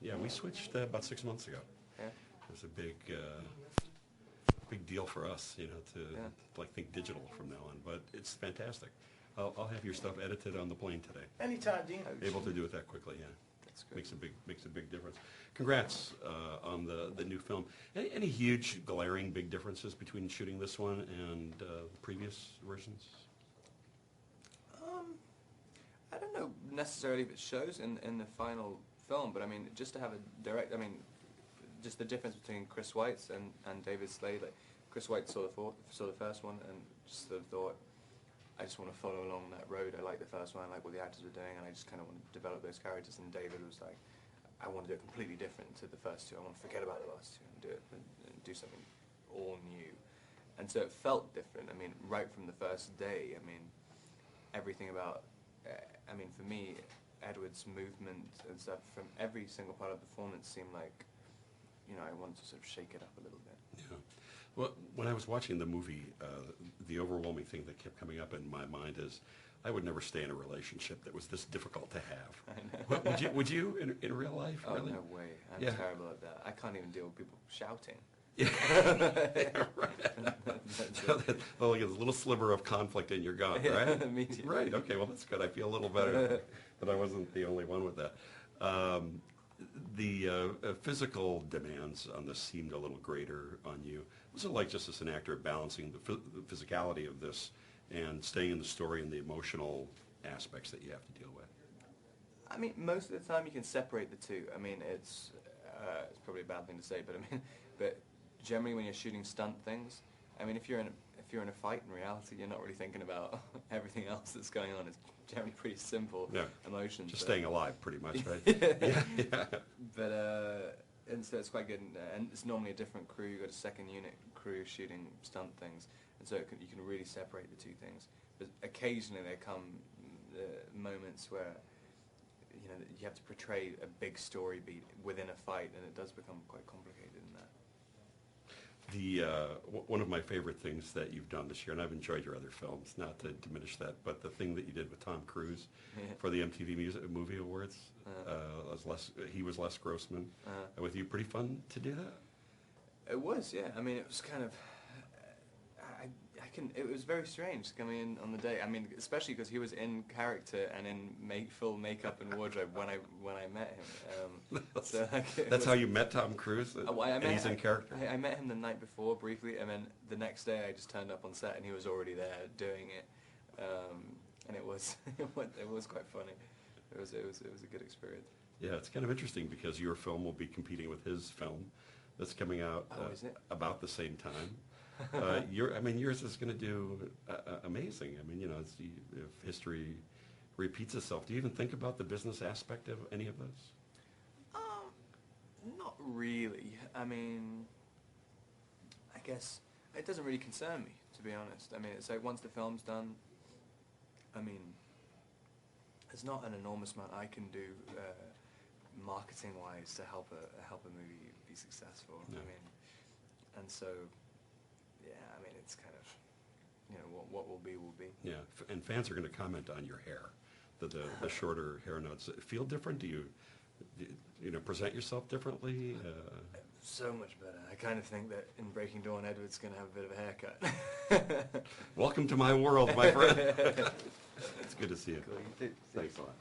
Yeah, we switched about 6 months ago. Yeah. It was a big deal for us, to like think digital from now on. But it's fantastic. I'll have your stuff edited on the plane today. Anytime, Dean. Able to do it that quickly, yeah. That's good. Makes a big difference. Congrats on the new film. Any huge glaring big differences between shooting this one and previous versions? I don't know necessarily if it shows in the final film, but I mean, just to have a direct, I mean, just the difference between Chris White's and David Slade. Like, Chris White saw the first one and just sort of thought, I just want to follow along that road. I like the first one, I like what the actors were doing, and I just kind of want to develop those characters. And David was like, I want to do it completely different to the first two. I want to forget about the last two and do it and do something all new. And so it felt different. I mean, right from the first day. I mean, everything about. I mean, for me, Edward's movement and stuff from every single part of the performance seemed like, I wanted to sort of shake it up a little bit. Yeah. Well, when I was watching the movie, the overwhelming thing that kept coming up in my mind is, I would never stay in a relationship that was this difficult to have. I know. Would you in real life? Oh, really? no way. I'm terrible at that. I can't even deal with people shouting. Yeah, right. Well, there's a little sliver of conflict and you're gone, right? Immediately. Right, okay, well that's good. I feel a little better that I wasn't the only one with that. The physical demands on this seemed a little greater on you. Was it like, just as an actor, balancing the physicality of this and staying in the story and the emotional aspects that you have to deal with? I mean, most of the time you can separate the two. I mean, it's probably a bad thing to say, but generally when you're shooting stunt things, I mean, if you're in a fight, in reality, you're not really thinking about everything else that's going on. It's generally pretty simple emotions. Just staying alive, pretty much, right? yeah. But and so it's quite good, and it's normally a different crew. You've got a second unit crew shooting stunt things, and so you can really separate the two things. But occasionally there come moments where you have to portray a big story beat within a fight, and it does become quite complicated in that. One of my favorite things that you've done this year, and I've enjoyed your other films, not to diminish that, but the thing that you did with Tom Cruise for the MTV Movie Awards, he was Les Grossman. With you, pretty fun to do that? It was, yeah. I mean, it was kind of, it was very strange coming in on the day. I mean, especially because he was in character and in full makeup and wardrobe when I met him. So that's how you met Tom Cruise? And he's in character? I met him the night before briefly, and then the next day I just turned up on set and he was already there doing it. And it was it was quite funny. It was a good experience. Yeah, it's kind of interesting because your film will be competing with his film that's coming out about the same time. Yours is going to do amazing. I mean, if history repeats itself, do you even think about the business aspect of any of this? Not really. I mean, I guess it doesn't really concern me, to be honest. I mean, it's like once the film's done, I mean, there's not an enormous amount I can do marketing-wise to help a movie be successful. No. I mean, and so. Yeah, I mean, it's kind of, what will be, will be. Yeah, and fans are going to comment on your hair, the shorter hair notes. Feel different? Do you present yourself differently? So much better. I kind of think that in Breaking Dawn, Edward's going to have a bit of a haircut. Welcome to my world, my friend. It's good to see you. Cool, you too. Thanks a lot.